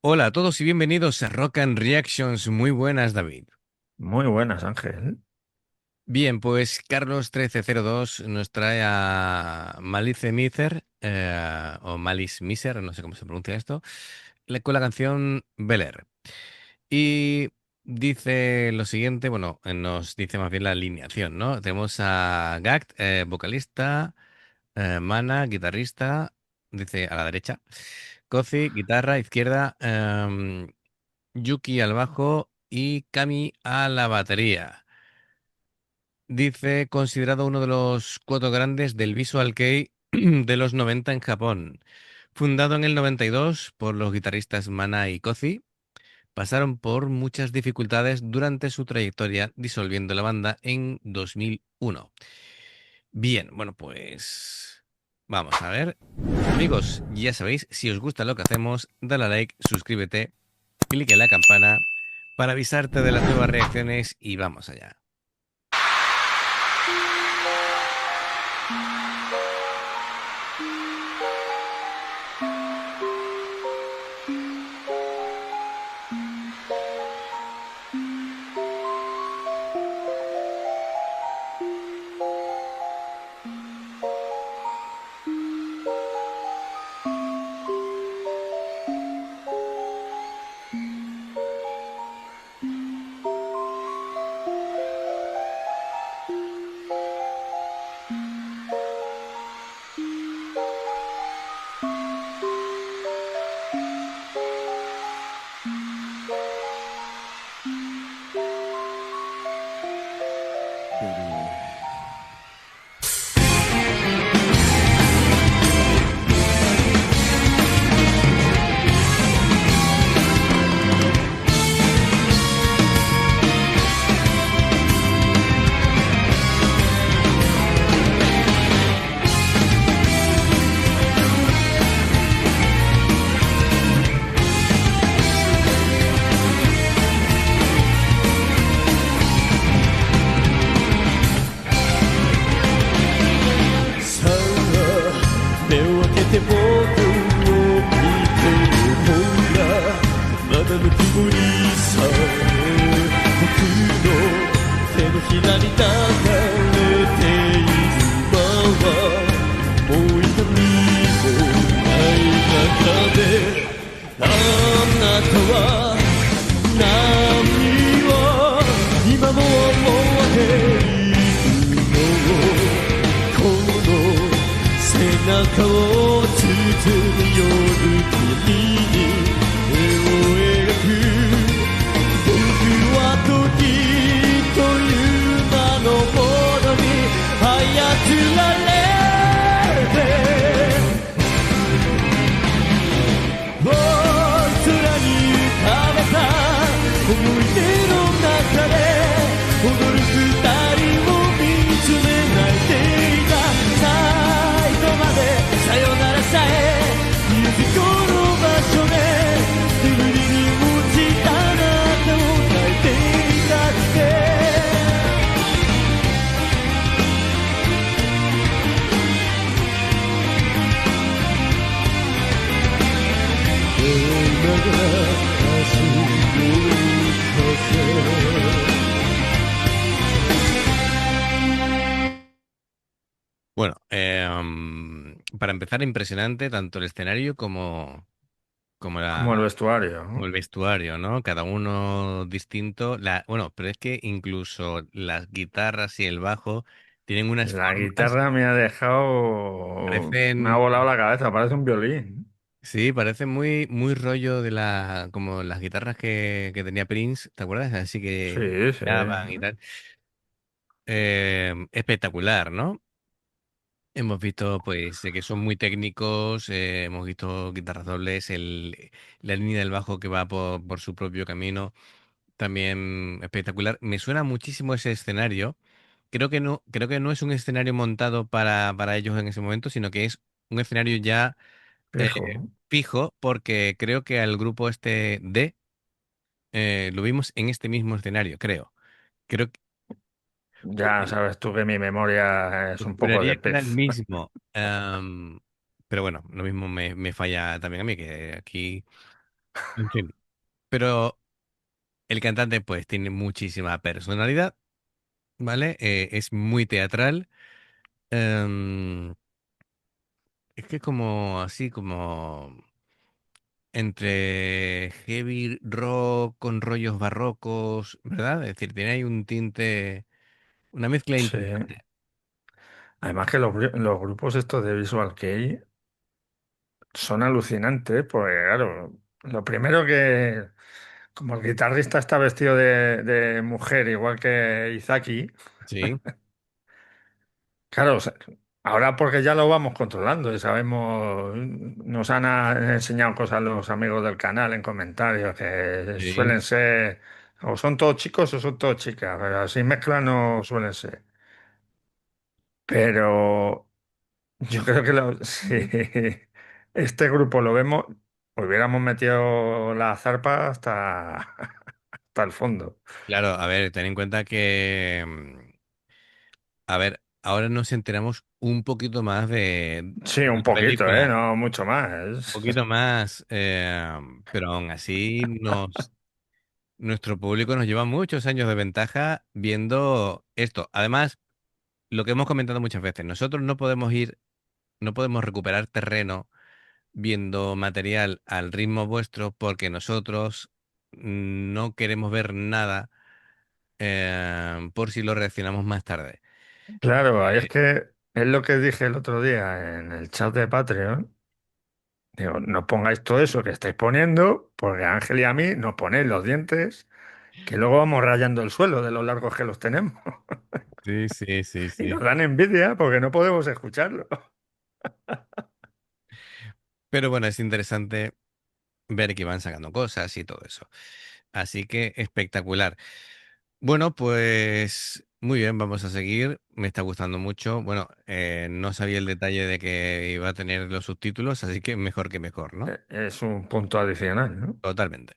Hola a todos y bienvenidos a Rock and Reactions. Muy buenas, David. Muy buenas, Ángel. Bien, pues Carlos 1302 nos trae a Malice Miser, o Malice Miser, no sé cómo se pronuncia esto, con la canción Bel Air. Y dice lo siguiente, bueno, nos dice más bien la alineación, ¿no? Tenemos a Gakt, vocalista, Mana, guitarrista, dice a la derecha, Kozi, guitarra, izquierda, Yuki al bajo y Kami a la batería. Dice, considerado uno de los cuatro grandes del Visual Kei de los 90 en Japón. Fundado en el 92 por los guitarristas Mana y Kozi, pasaron por muchas dificultades durante su trayectoria, disolviendo la banda en 2001. Bien, bueno, pues vamos a ver. Amigos, ya sabéis, si os gusta lo que hacemos, dale a like, suscríbete, clic en la campana para avisarte de las nuevas reacciones y vamos allá. Bueno, para empezar, impresionante tanto el escenario como Como el vestuario, como el ¿no? vestuario, ¿no? Cada uno distinto. Bueno, pero es que incluso las guitarras y el bajo tienen unas La formas, guitarra me ha dejado, me ha parecen, volado la cabeza, parece un violín. sí, parecen muy, muy rollo de como las guitarras que tenía Prince, ¿te acuerdas? Así que Sí, sí. giraban y tal. Espectacular, ¿no? Hemos visto pues que son muy técnicos, hemos visto guitarras dobles, la línea del bajo que va por su propio camino, también espectacular. Me suena muchísimo ese escenario. Creo que no es un escenario montado para ellos en ese momento, sino que es un escenario ya Fijo. fijo, porque creo que al grupo este lo vimos en este mismo escenario, creo. Creo que Ya sabes tú que mi memoria es un poco juraría de que era el pez. mismo. Pero bueno, lo mismo me falla también a mí, que aquí. En fin. Pero el cantante, pues, tiene muchísima personalidad, ¿vale? Es muy teatral. Em, es que como así, como entre heavy rock con rollos barrocos, ¿verdad? Es decir, tiene ahí un tinte, una mezcla Sí. interesante. Además que los grupos estos de Visual Kei son alucinantes, porque claro, lo primero que, como el guitarrista está vestido de mujer, igual que Izaki, Sí, claro, ahora porque ya lo vamos controlando y sabemos, nos han enseñado cosas los amigos del canal en comentarios que sí. suelen ser, o son todos chicos o son todos chicas, pero así mezcla no suelen ser. Pero yo creo que si este grupo lo vemos, hubiéramos metido la zarpa hasta, hasta el fondo. Claro, a ver, ten en cuenta que, a ver, ahora nos enteramos un poquito más Sí, de un la poquito, ¿eh? película, No mucho un más. poquito más, pero aún así nuestro público nos lleva muchos años de ventaja viendo esto. Además, lo que hemos comentado muchas veces, nosotros no podemos ir, no podemos recuperar terreno viendo material al ritmo vuestro porque nosotros no queremos ver nada por si lo reaccionamos más tarde. Claro, ahí es que es lo que dije el otro día en el chat de Patreon. Digo, no pongáis todo eso que estáis poniendo, porque a Ángel y a mí nos ponéis los dientes, que luego vamos rayando el suelo de lo largos que los tenemos. Sí, sí, sí, Y sí. nos dan envidia porque no podemos escucharlo. Pero bueno, es interesante ver que van sacando cosas y todo eso. Así que espectacular. Bueno, pues muy bien, vamos a seguir. Me está gustando mucho. Bueno, no sabía el detalle de que iba a tener los subtítulos, así que mejor que mejor, ¿no? Es un punto adicional, ¿no? Totalmente.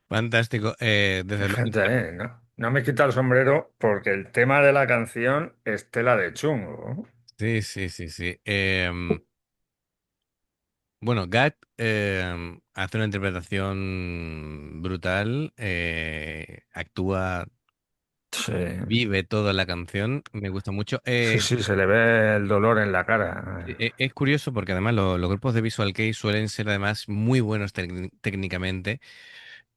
Fantástico. Desde luego. Gente, ¿no? No me quita el sombrero porque el tema de la canción es tela de chungo. Sí, sí, sí, sí. Bueno, Gat hace una interpretación brutal, actúa, Sí, vive toda la canción, me gusta mucho. sí, sí, se le ve el dolor en la cara. Es curioso porque además los grupos de Visual Kei suelen ser además muy buenos técnicamente,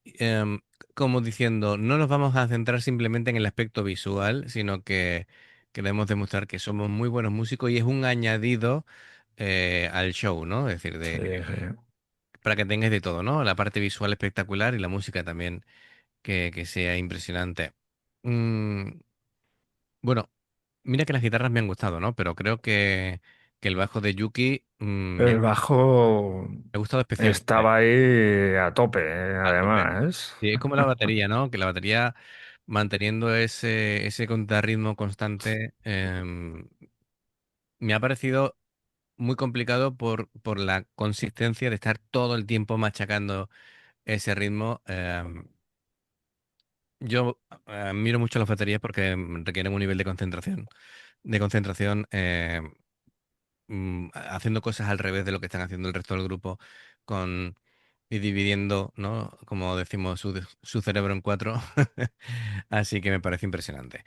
em, como diciendo, no nos vamos a centrar simplemente en el aspecto visual, sino que queremos demostrar que somos muy buenos músicos y es un añadido al show, ¿no? Es decir, Sí, sí. para que tengáis de todo, ¿no? La parte visual espectacular y la música también que sea impresionante. Mm, bueno, mira que las guitarras me han gustado, ¿no? Pero creo que el bajo de Yuki El bajo me ha gustado especialmente. estaba ahí a tope, A tope. además. Sí, es como la batería, ¿no? Que la batería manteniendo ese contrarritmo constante me ha parecido muy complicado por la consistencia de estar todo el tiempo machacando ese ritmo. Yo admiro mucho las baterías porque requieren un nivel de concentración haciendo cosas al revés de lo que están haciendo el resto del grupo con y dividiendo, ¿no? Como decimos, su cerebro en cuatro. Así que me parece impresionante.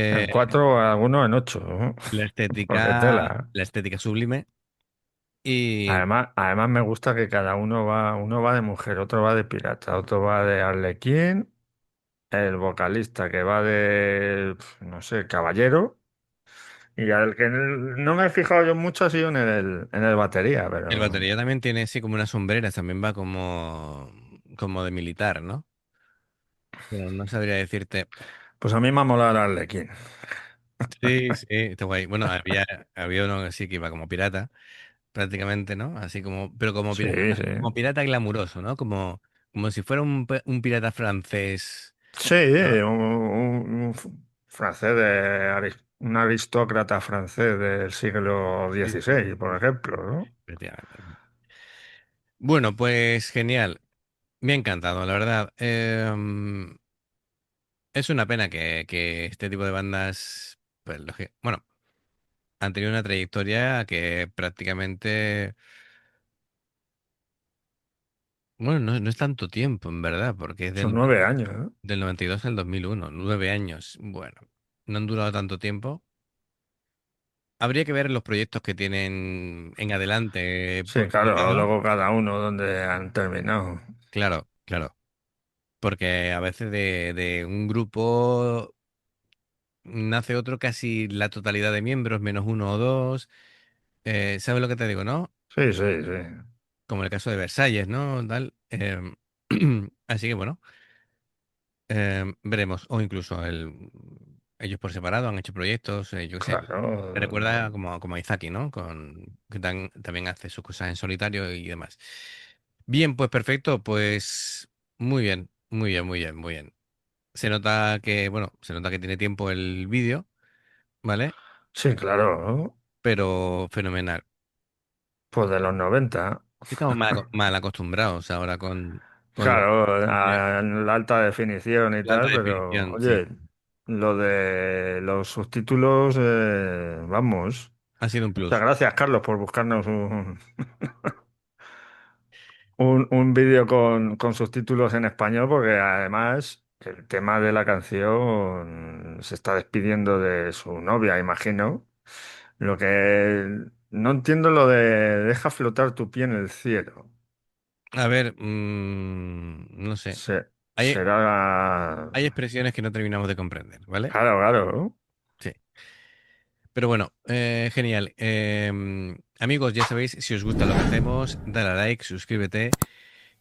En Eh, 4, algunos en 8, ¿no? la Porque estética, tela. la estética sublime y Además me gusta que cada uno va de mujer, otro va de pirata, otro va de arlequín, el vocalista que va de, no sé, caballero, y al que no me he fijado yo mucho ha sido en el batería, el pero batería también tiene así como unas sombreras, también va como de militar, ¿no? Pero no sabría decirte. pues a mí me ha molado el arlequín. Sí, sí, está guay. Bueno, había uno así que iba como pirata, prácticamente, ¿no? Así como, pero Sí, sí. como pirata glamuroso, ¿no? Como si fuera un pirata francés, Sí, ¿no? francés un aristócrata francés del siglo Sí, sí, XVI, por sí, ejemplo, ¿no? efectivamente. Bueno, pues genial. Me ha encantado, la verdad. Es una pena que este tipo de bandas, pues, bueno, han tenido una trayectoria que prácticamente, bueno, no es tanto tiempo, en verdad, porque es Son 9 años, ¿no? del 92 al 2001, 9 años. Bueno, no han durado tanto tiempo. Habría que ver los proyectos que tienen en adelante Sí, por cada claro, lado. luego cada uno donde han terminado. Claro, claro. Porque a veces de un grupo nace otro casi la totalidad de miembros, menos uno o dos. ¿Sabes lo que te digo, no? Sí, sí, sí. Como el caso de Versalles, ¿no? Tal. Así que bueno, veremos. O incluso ellos por separado han hecho proyectos, yo qué sé. Me recuerda Claro. como a Izaki, ¿no? Que también hace sus cosas en solitario y demás. Bien, pues perfecto, pues muy bien, muy bien, muy bien, muy bien. Se nota que, bueno, se nota que tiene tiempo el vídeo, ¿vale? Sí, claro. Pero fenomenal. Pues de los 90. Estamos mal acostumbrados ahora con Claro, de a la alta definición y la alta tal, pero definición, sí. oye, lo de los subtítulos, vamos. Ha sido un Muchas plus. gracias, Carlos, por buscarnos un vídeo con subtítulos en español, porque además el tema de la canción se está despidiendo de su novia, imagino. Lo que no entiendo lo de deja flotar tu pie en el cielo. A ver, no sé. Hay, Será... hay expresiones que no terminamos de comprender, ¿vale? Claro, claro. Sí. Pero bueno, genial. Amigos, ya sabéis, si os gusta lo que hacemos, dale a like, suscríbete,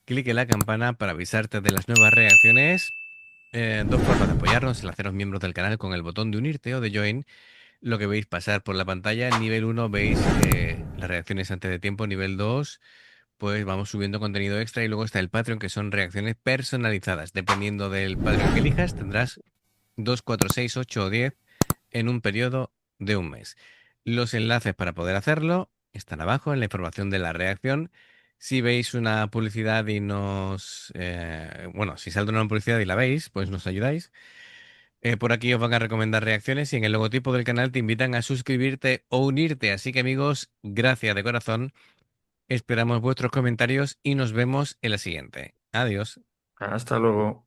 clique en la campana para avisarte de las nuevas reacciones. Dos formas de apoyarnos, el haceros miembros del canal con el botón de unirte o de join. Lo que veis pasar por la pantalla. Nivel uno veis las reacciones antes de tiempo. Nivel 2 pues vamos subiendo contenido extra. Y luego está el Patreon, que son reacciones personalizadas. Dependiendo del Patreon que elijas, tendrás 2 4 6 8 o 10 en un periodo de un mes. Los enlaces para poder hacerlo están abajo en la información de la reacción. Si veis una publicidad y bueno, si salta una publicidad y la veis, pues nos ayudáis. Por aquí os van a recomendar reacciones y en el logotipo del canal te invitan a suscribirte o unirte. Así que amigos, gracias de corazón Esperamos vuestros comentarios y nos vemos en la siguiente. Adiós. Hasta luego.